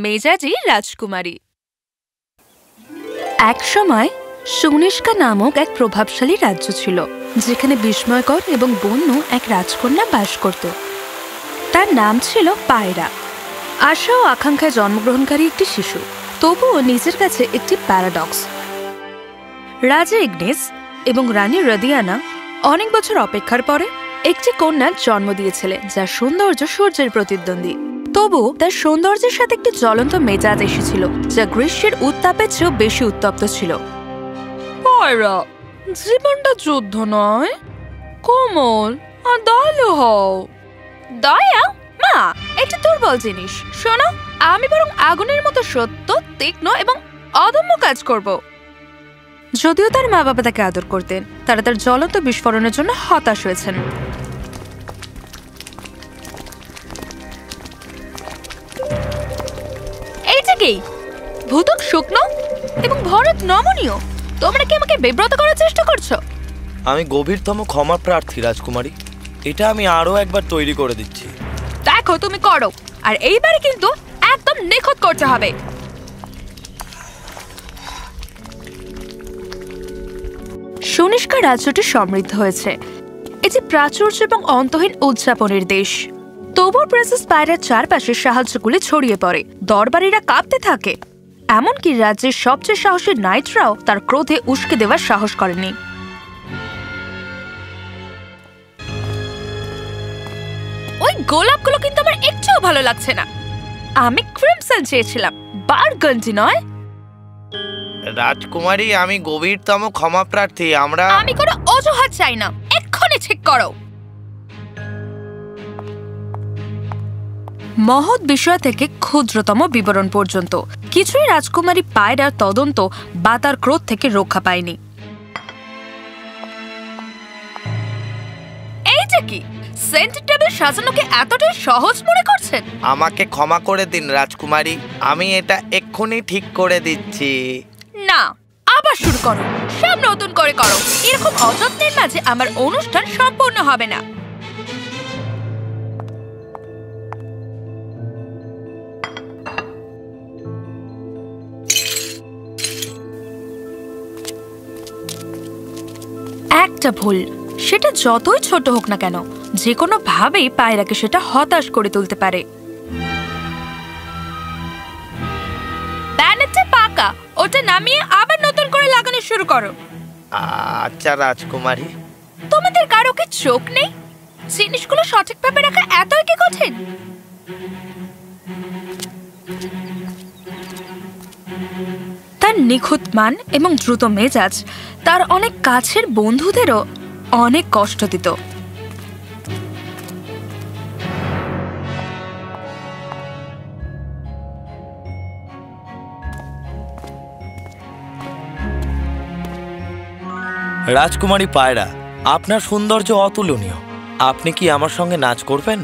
মেজাজি রাজকুমারী। এক সময় সুনিষ্কা নামক এক প্রভাবশালী রাজ্য ছিল, যেখানে বিস্ময়কর এবং বন্য এক রাজকন্যা বাস করত। তার নাম ছিল পায়রা। আশা ও আকাঙ্ক্ষায় জন্মগ্রহণকারী একটি শিশু, তবুও নিজের কাছে একটি প্যারাডক্স। রাজা ইগনিস এবং রানী রদিয়ানা অনেক বছর অপেক্ষার পরে একটি কন্যার জন্ম দিয়েছিলেন, যার সৌন্দর্য সূর্যের প্রতিদ্বন্দ্বী। তবু তার সৌন্দর্যের সাথে একটি জ্বলন্ত মেজাজ এসেছিল, যা গ্রীষ্মের উত্তাপের চেয়েও বেশি উত্তপ্ত ছিল। পায়রা, জীবনটা যুদ্ধ নয়, কোমল আর দয়ালু হও। দয়া? মা, এটা দুর্বল জিনিস। শোনো, আমি বরং আগুনের মতো সত্য, তীক্ষ্ণ এবং অদম্য কাজ করব। যদিও তার মা বাবা তাকে আদর করতেন, তারা তার জ্বলন্ত বিস্ফোরণের জন্য হতাশ হয়েছেন। এইটা কি? ভূতক শুকনো এবং ভরত নমনীয়। তোমরা কি আমাকে বিব্রত করার চেষ্টা করছো? আমি গভীরতম ক্ষমা প্রার্থী রাজকুমারী। এটা আমি আরো একবার তৈরি করে দিচ্ছি। দেখো, তুমি করো, আর এইবারে কিন্তু একদম নিখুঁত করতে হবে। সুনিষ্কা রাজ্যটি সমৃদ্ধ হয়েছে। এটি প্রাচুর্য এবং অন্তহীন উদযাপনের দেশ। তবুও প্রিন্সেস পায়রার চারপাশে সাহায্যগুলি ছড়িয়ে পড়ে, দরবারীরা কাঁপতে থাকে। এমনকি রাজ্যের সবচেয়ে সাহসী নাইটরাও তার ক্রোধে উস্কে দেওয়ার সাহস করেনি। ওই গোলাপগুলো কিন্তু আমার একটুও ভালো লাগছে না। আমি ক্রিমসন চেয়েছিলাম, বারগন্ডি নয়। রাজকুমারী, আমি গভীরতম ক্ষমা প্রার্থী। আমি কোনো অজুহাত চাই না, এক্ষুনি ঠিক করো। মহৎ বিষয় থেকে ক্ষুদ্রতম বিবরণ পর্যন্ত কিছুই রাজকুমারী পায়রার তদন্ত বা তার ক্রোধ থেকে রক্ষা পায়নি। এইটা কি? সেন্টার টেবিল সাজানোকে এতটাই সহজ মনে করছেন? আমাকে ক্ষমা করে দিন রাজকুমারী, আমি এটা এক্ষুনি ঠিক করে দিচ্ছি। না, আবার শুরু করো, সব নতুন করে করো। এরকম অযত্নের মাঝে আমার অনুষ্ঠান সম্পূর্ণ হবে না। একটা ভুল, সেটা যতই ছোট হোক না কেন, যে কোনো ভাবেই পায়রাকে সেটা হতাশ করে তুলতে পারে। ব্যানারটা পাকা, ওটা নামিয়ে আবার নতুন করে লাগানো শুরু করো। আচ্ছা রাজকুমারী। তোমাদের কারো কি চোখ নেই? জিনিসগুলো সঠিকভাবে রাখা এতই কি কঠিন? তার নিখুঁত মান এবং দ্রুত মেজাজ তার অনেক কাছের বন্ধুদেরও অনেক কষ্ট দিত। রাজকুমারী পায়রা, আপনার সৌন্দর্য অতুলনীয়। আপনি কি আমার সঙ্গে নাচ করবেন?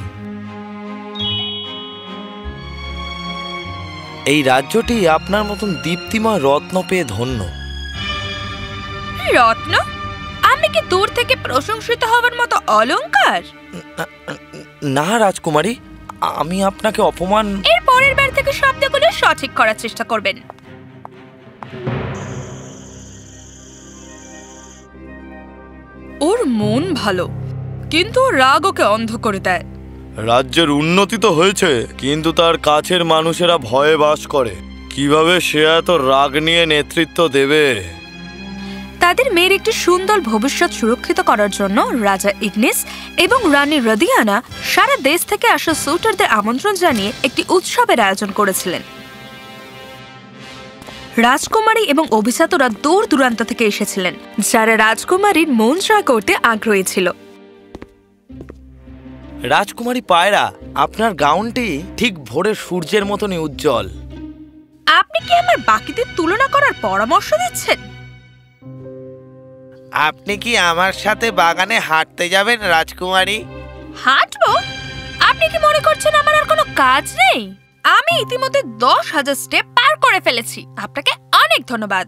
এই রাজ্যটি আপনার মতন দীপ্তিময় রত্ন পেয়ে ধন্য। রত্ন? আমি কি দূর থেকে প্রশংসিত হওয়ার মতো অলংকার? না রাজকুমারী, আমি আপনাকে অপমান। এর পরের বার থেকে শব্দগুলো সঠিক করার চেষ্টা করবেন। ওর মন ভালো, কিন্তু রাগ ওকে অন্ধ করে দেয়। রাজ্যের উন্নতি তো হয়েছে, কিন্তু তার কাছের মানুষেরা ভয়ে বাস করে। কিভাবে সে এত রাগ নিয়ে নেতৃত্ব দেবে? তাদের মেয়ের একটি সুন্দর ভবিষ্যৎ সুরক্ষিত করার জন্য রাজা ইগনিস এবং রানী রদিয়ানা সারা দেশ থেকে আসা সুটারদের আমন্ত্রণ জানিয়ে একটি উৎসবের আয়োজন করেছিলেন। রাজকুমারী এবং অভিজাতরা দূর দূরান্ত থেকে এসেছিলেন, যারা রাজকুমারীর মন জয় করতে আগ্রহী ছিল। রাজকুমারী পায়রা, আপনার গাউনটি ঠিক ভোরের সূর্যের মতনই উজ্জ্বল। আপনি কি আমার বাকিদের তুলনা করার পরামর্শ দিচ্ছেন? আপনি কি আমার সাথে বাগানে হাঁটতে যাবেন রাজকুমারী? হাঁটবো? আপনি কি মনে করছেন আমার আর কোনো কাজ নেই? আমি ইতিমধ্যে 10,000 স্টেপ পার করে ফেলেছি। আপনাকে অনেক ধন্যবাদ।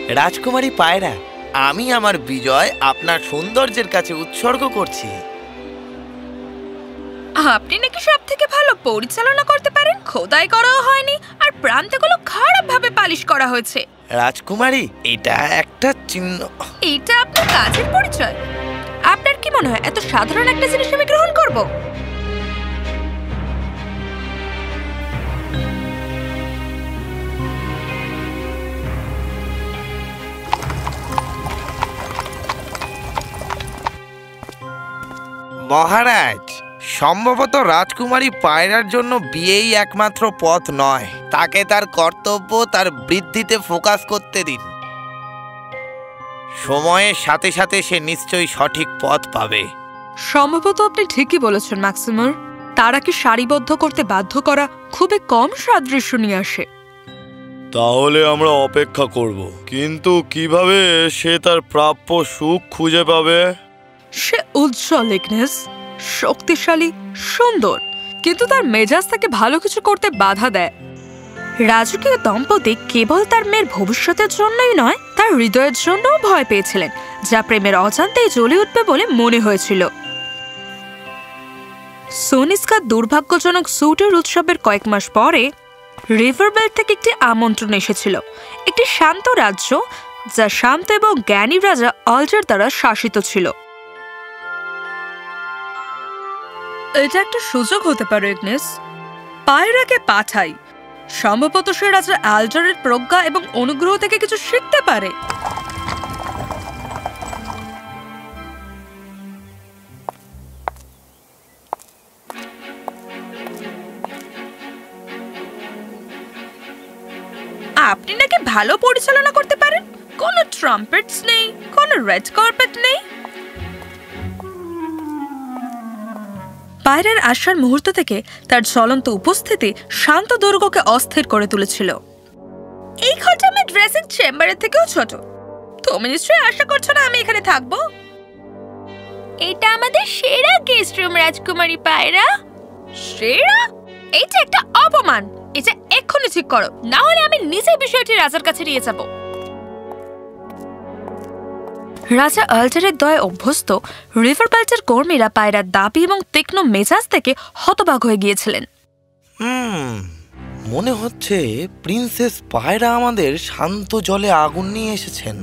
রাজকুমারী পায়রা, আমি আমার বিজয় আপনার সৌন্দর্যের কাছে উৎসর্গ করছি। আপনি নাকি সব থেকে ভালো পরিচালনা করতে পারেন, খোদাই করাও হয়নি আর প্রান্তগুলো খারাপ ভাবে পালিশ করা হয়েছে। রাজকুমারী, এটা একটা চিহ্ন। এটা আপনার কাজের পরিচয়? আপনার কি মনে হয় এত সাধারণ একটা জিনিস আমি গ্রহণ করব? মহারাজ, সম্ভবত রাজকুমারী পায়রার জন্য বিয়েই একমাত্র পথ নয়। তাকে তার কর্তব্য, তার বৃদ্ধিতে ফোকাস করতে দিন। সময়ের সাথে সাথে সে নিশ্চয়ই সঠিক পথ পাবে। সম্ভবত আপনি ঠিকই বলেছেন ম্যাক্সিমার। তারাকে সারিবদ্ধ করতে বাধ্য করা খুবই কম সাদৃশ্য নিয়ে আসে। তাহলে আমরা অপেক্ষা করব, কিন্তু কিভাবে সে তার প্রাপ্য সুখ খুঁজে পাবে? সে উজ্জ্বল, ইগনেস, শক্তিশালী, সুন্দর, কিন্তু তার মেজাজ তাকে ভালো কিছু করতে বাধা দেয়। রাজকীয় দম্পতি কেবল তার মেয়ের ভবিষ্যতের জন্যই নয়, তার হৃদয়ের জন্যও ভয় পেয়েছিলেন, যা প্রেমের অজান্তেই জ্বলে উঠবে বলে মনে হয়েছিল। সোনিস্কার দুর্ভাগ্যজনক স্যুটের উৎসবের কয়েক মাস পরে রিভারবেল থেকে একটি আমন্ত্রণ এসেছিল, একটি শান্ত রাজ্য যা শান্ত এবং জ্ঞানী রাজা আল্টার দ্বারা শাসিত ছিল। এটা একটা সুযোগ হতে পারে, ইগনেস। পায়রাকে পাঠাই, সম্ভবত সে রাজা আল্টারের প্রজ্ঞা এবং অনুগ্রহ থেকে কিছু শিখতে পারে। আপনি নাকি ভালো পরিচালনা করতে পারেন, কোনো ট্রাম্পেটস নেই, কোনো রেড কার্পেট নেই। পায়রার আসার মুহূর্ত থেকে তার জ্বলন্ত উপস্থিতি শান্ত দুর্গকে অস্থির করে তুলেছিল। এই ঘরটা আমার ড্রেসিং চেম্বারের থেকেও ছোট। তুমি নিশ্চয়ই আশা করছো না আমি এখানে থাকবো? এটা আমাদের সেরা গেস্ট রুম, রাজকুমারী পায়রা। সেরা? এইটা একটা অপমান। এটা এক্ষুনি ঠিক করো, না হলে আমি নিজেই বিষয়টি রাজার কাছে নিয়ে যাব। রাজা আল্টারের দয়ে অভ্যস্ত রিভারবেল্টের কর্মীরা পায়রার দাবি এবং তীক্ষ্ণ মেজাজ থেকে হতবাক হয়ে গিয়েছিলেন। মনে হচ্ছে প্রিন্সেস পায়রা আমাদের শান্ত জলে আগুন নিয়ে এসেছেন।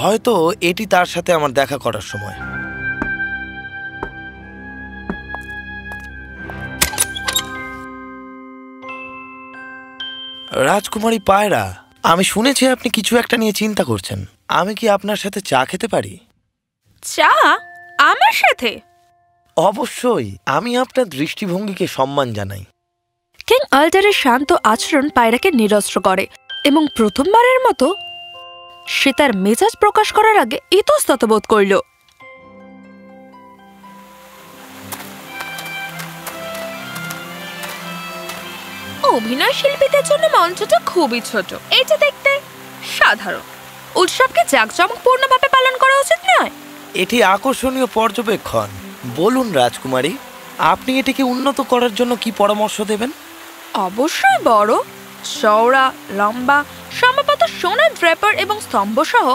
হয়তো এটি তার সাথে আমার দেখা করার সময়। রাজকুমারী পায়রা, আমি শুনেছি আপনি কিছু একটা নিয়ে চিন্তা করছেন। আমি কি আপনার সাথে চা খেতে পারি? চা? আমার সাথে? অবশ্যই, আমি আপনার দৃষ্টিভঙ্গিকে সম্মান জানাই। কিং আল্টারের শান্ত আচরণ পায়রাকে নিরস্ত্র করে এবং প্রথমবারের মতো সে তার মেজাজ প্রকাশ করার আগে ইতস্তত বোধ করল। অভিনয় শিল্পীদের জন্য মঞ্চটা খুবই ছোট, এটা দেখতে সাধারণ। উৎসবকে জাঁকজমকপূর্ণভাবে পালন করা উচিত নয়। এটি আকর্ষণীয় পর্যবেক্ষণ। বলুন রাজকুমারী, আপনি এটিকে উন্নত করার জন্য কি পরামর্শ দেবেন? অবশ্যই বড়, চওড়া, লম্বা, সম্ভবত সোনার ড্রেপার এবং স্তম্ভ সহ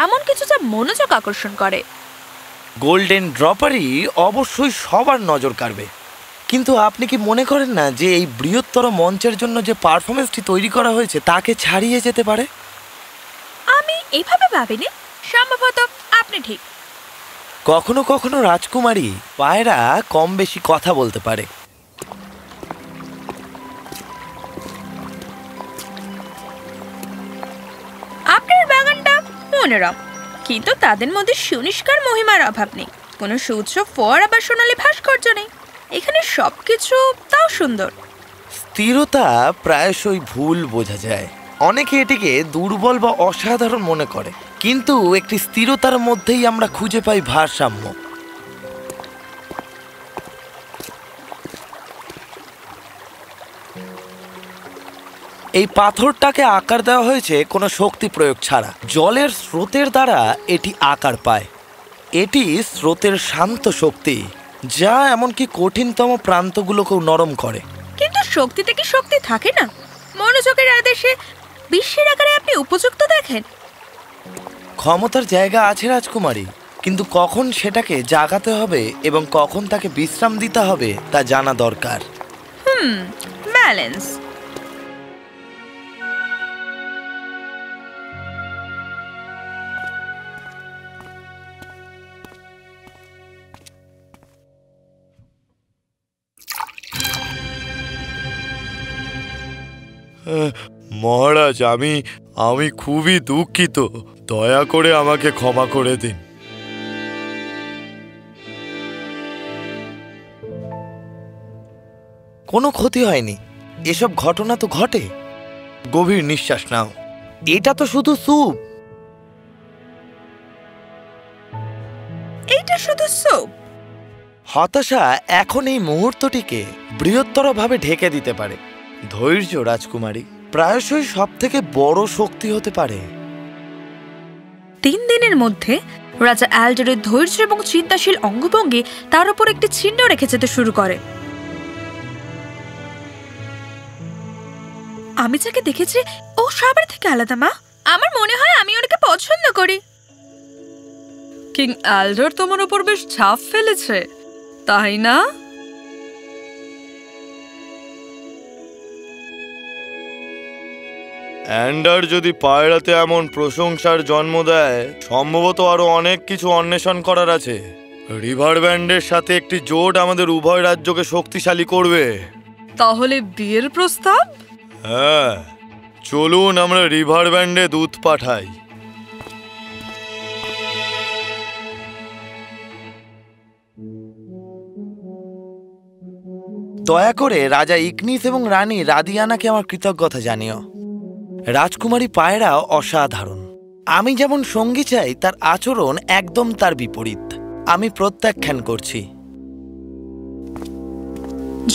এমন কিছু যা মনোযোগ আকর্ষণ করে। গোল্ডেন ড্রপারি অবশ্যই সবার নজর কাড়বে। কিন্তু আপনি কি মনে করেন না যে এই বৃহত্তর মঞ্চের জন্য যে পারফরমেন্সটি তৈরি করা হয়েছে তাকে ছাড়িয়ে যেতে পারে? আমি এইভাবে ভাবিনি। সম্ভবত আপনি ঠিক। কখনো কখনো রাজকুমারী পায়রা কম বেশি কথা বলতে পারে। আপনার বাগানটা মনোরম, কিন্তু তাদের মধ্যে সুনিষ্কার মহিমার অভাব নেই। কোনো সুউচ্চ ফোয়ারা বা সোনালী ভাস্কর্য নেই। এখানে সবকিছু তাও সুন্দর। স্থিরতা প্রায়শই ভুল বোঝা যায়। অনেকে এটিকে দুর্বল বা অসাধারণ মনে করে, কিন্তু একটি স্থিরতার মধ্যেই আমরা খুঁজে পাই ভারসাম্য। এই পাথরটাকে আকার দেওয়া হয়েছে কোনো শক্তি প্রয়োগ ছাড়া। জলের স্রোতের দ্বারা এটি আকার পায়। এটি স্রোতের শান্ত শক্তি, যা এমনকি কঠিনতম প্রান্তগুলোকেও নরম করে। কিন্তু শক্তিতে কি শক্তি থাকে না? মনোযোগের আদেশে বিশ্বের আকারে আপনি উপযুক্ত দেখেন। ক্ষমতার জায়গা আছে রাজকুমারী, কিন্তু কখন সেটাকে জাগাতে হবে এবং কখন তাকে বিশ্রাম দিতে হবে তা জানা দরকার। ব্যালেন্স। মহারাজ, আমি খুবই দুঃখিত, দয়া করে আমাকে ক্ষমা করে দিন। কোনো ক্ষতি হয়নি, এসব ঘটনা তো ঘটে। গভীর নিঃশ্বাস নাও, এটা তো শুধু স্যুপ। এইটা শুধু স্যুপ। হতাশা এখন এই মুহূর্তটিকে বৃহত্তরভাবে ঢেকে দিতে পারে। ধৈর্য রাজকুমারী প্রায়শই সব থেকে বড় শক্তি হতে পারে। 3 দিনের মধ্যে রাজা অ্যালডারের ধৈর্য এবং চিন্তাশীল অঙ্গভঙ্গি তার উপর একটি চিহ্ন রেখে যেতে শুরু করে। আমি যাকে দেখেছি ও সবার থেকে আলাদা মা। আমার মনে হয় আমি ওনাকে পছন্দ করি। কিং অ্যালডার তোমার উপর বেশ ছাপ ফেলেছে, তাই না? অ্যান্ডার যদি পায়রাতে এমন প্রশংসার জন্ম দেয়, সম্ভবত আরো অনেক কিছু অন্বেষণ করার আছে। রিভার ব্যান্ডের সাথে একটি জোট আমাদের উভয় রাজ্যকে শক্তিশালী করবে। তাহলে বিয়ের প্রস্তাব? হ্যাঁ, চলুন আমরা রিভার ব্যান্ডে দূত পাঠাই। দয়া করে রাজা ইগনিস এবং রানী রাদিয়ানাকে আমার কৃতজ্ঞতা জানিও। রাজকুমারী পায়রা অসাধারণ। আমি যেমন সঙ্গী চাই, তার আচরণ একদম তার বিপরীত। আমি প্রত্যাখ্যান করছি।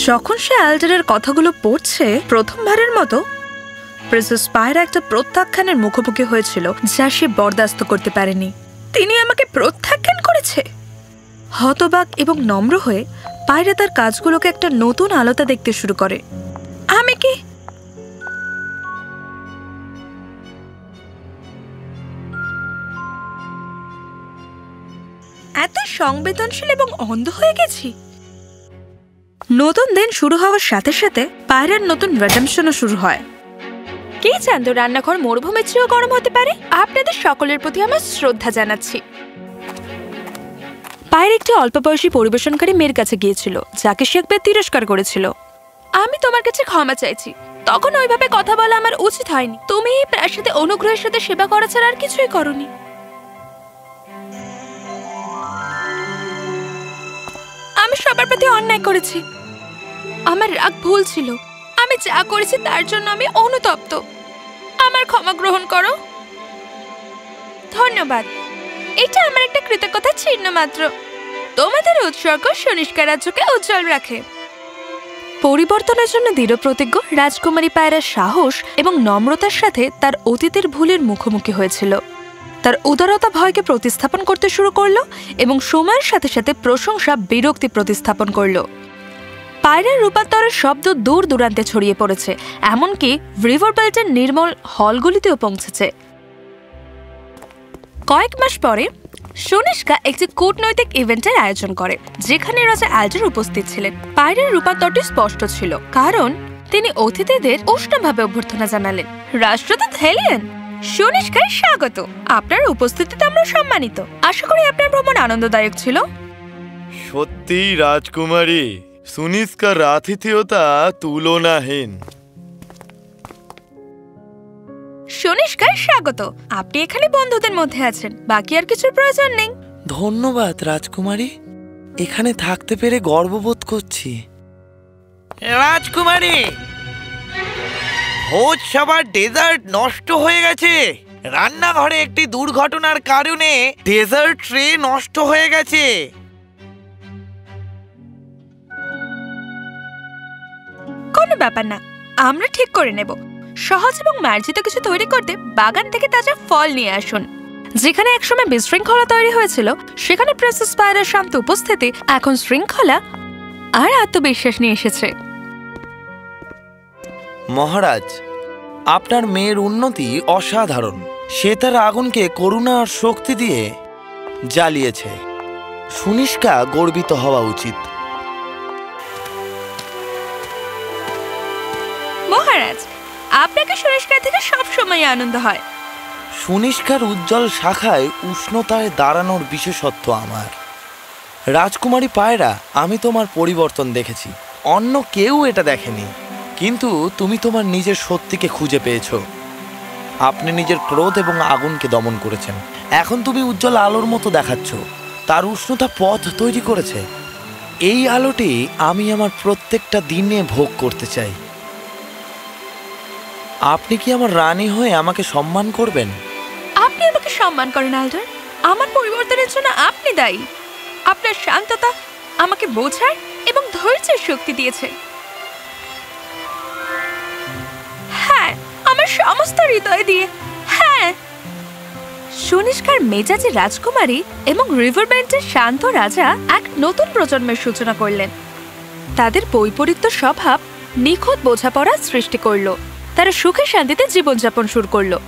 যখন সে অ্যালডারের কথাগুলো পড়ছে, প্রথমবারের মতো প্রিন্সেস পায়রা একটা প্রত্যাখ্যানের মুখোমুখি হয়েছিল যা সে বরদাস্ত করতে পারেনি। তিনি আমাকে প্রত্যাখ্যান করেছে। হতবাক এবং নম্র হয়ে পায়রা তার কাজগুলোকে একটা নতুন আলোতে দেখতে শুরু করে। আমি কি এত সংবেদনশীল এবং অন্ধ হয়ে গেছি? নতুন দিন শুরু হওয়ার সাথে সাথে পায়রার নতুন রেডেমশনও শুরু হয়। কে জানতো রান্নাঘর মরুভূমির চেয়েও গরম হতে পারে? আপনাদের সকলের প্রতি আমার শ্রদ্ধা জানাচ্ছি। পায়রা একটি অল্প বয়সী পরিবেশনকারী মেয়ের কাছে গিয়েছিল যাকে সে একবার তিরস্কার করেছিল। আমি তোমার কাছে ক্ষমা চাইছি, তখন ওইভাবে কথা বলা আমার উচিত হয়নি। তুমি এই প্রাসাদে অনুগ্রহের সাথে সেবা করা ছাড়া আর কিছুই করনি। আমি সবার প্রতি অন্যায় করেছি। আমার রাগ ভুল ছিল। আমি যা করেছি তার জন্য আমি অনুতপ্ত। আমার ক্ষমা গ্রহণ করো। ধন্যবাদ। এটা আমার একটা কৃতজ্ঞতার চিহ্ন মাত্র। তোমাদের উৎসর্গ সনিষ্কা রাজ্যকে উজ্জ্বল রাখে। পরিবর্তনের জন্য দৃঢ় প্রতিজ্ঞ রাজকুমারী পায়রার সাহস এবং নম্রতার সাথে তার অতীতের ভুলের মুখোমুখি হয়েছিল। তার উদারতা ভয়কে প্রতিস্থাপন করতে শুরু করলো এবং সময়ের সাথে সাথে প্রশংসা বিরক্তি প্রতিস্থাপন করলো। পায়রার রূপান্তরের শব্দ দূর দূরান্তে ছড়িয়ে পড়েছে, এমনকি রিভার বেল্টের নির্মল হলগুলিতেও পৌঁছেছে। কয়েক মাস পরে সনিষ্কা একটি কূটনৈতিক ইভেন্টের আয়োজন করে যেখানে রাজা অ্যালডার উপস্থিত ছিলেন। পায়রার রূপান্তরটি স্পষ্ট ছিল, কারণ তিনি অতিথিদের উষ্ণভাবে অভ্যর্থনা জানালেন। রাষ্ট্রদূত হেলিয়ন, সনিষ্কায় স্বাগত। আপনার উপস্থিতিতে আমরা সম্মানিত। আশা করি আপনার ভ্রমণ আনন্দদায়ক ছিল। সত্যি রাজকুমারী, সুনিষ্কার আতিথেয়তা তুলনাহীন। সনিষ্কায় স্বাগত। আপনি এখানে বন্ধুদের মধ্যে আছেন, বাকি আর কিছুর প্রয়োজন নেই। ধন্যবাদ রাজকুমারী, এখানে থাকতে পেরে গর্ববোধ করছি। রাজকুমারী, ভোজ সবার ডেজার্ট নষ্ট হয়ে গেছে। রান্নাঘরে একটি দুর্ঘটনার কারণে ডেজার্ট ট্রে নষ্ট হয়ে গেছে। কোনো ব্যাপার না, আমরা ঠিক করে নেব। সহজ এবং মার্জিত কিছু তৈরি করতে বাগান থেকে তাজা ফল নিয়ে আসুন। যেখানে একসময় বিশৃঙ্খলা তৈরি হয়েছিল, সেখানে প্রিন্সেস পায়রার শান্ত উপস্থিতি এখন শৃঙ্খলা আর আত্মবিশ্বাস নিয়ে এসেছে। মহারাজ, আপনার মেয়ের উন্নতি অসাধারণ। সে তার আগুনকে করুণা আর শক্তি দিয়ে জ্বালিয়েছে। সুনিষ্কা গর্বিত হওয়া উচিত। মহারাজ, আপনাকে সুনিষ্কার থেকে সবসময় আনন্দ হয়। সুনিষ্কার উজ্জ্বল শাখায় উষ্ণতায় দাঁড়ানোর বিশেষত্ব আমার। রাজকুমারী পায়রা, আমি তোমার পরিবর্তন দেখেছি, অন্য কেউ এটা দেখেনি। কিন্তু তুমি তোমার নিজের সত্যিকে খুঁজে পেয়েছ। আপনি নিজের ক্রোধ এবং আগুনকে দমন করেছেন। এখন তুমি উজ্জ্বল আলোর মতো দেখাচ্ছ। তার উষ্ণতা পথ তৈরি করেছে। এই আলোটি আমি আমার প্রত্যেকটা দিনে ভোগ করতে চাই। আপনি কি আমার রানী হয়ে আমাকে সম্মান করবেন? আপনি আমাকে সম্মান করেন আল্ডার। আমার পরিবর্তনের জন্য আপনি দায়ী। আপনার শান্ততা আমাকে বোঝার এবং ধৈর্যের শক্তি দিয়েছে। হ্যাঁ, আমার সমস্ত হৃদয় দিয়ে হ্যাঁ। সুনিষ্কার মেজাজে রাজকুমারী এবং রিভারবেন্টের শান্ত রাজা এক নতুন প্রজন্মের সূচনা করলেন। তাদের বৈপরীত্য স্বভাব নিখুঁত বোঝাপড়া সৃষ্টি করল। তারা সুখে শান্তিতে জীবনযাপন শুরু করলো।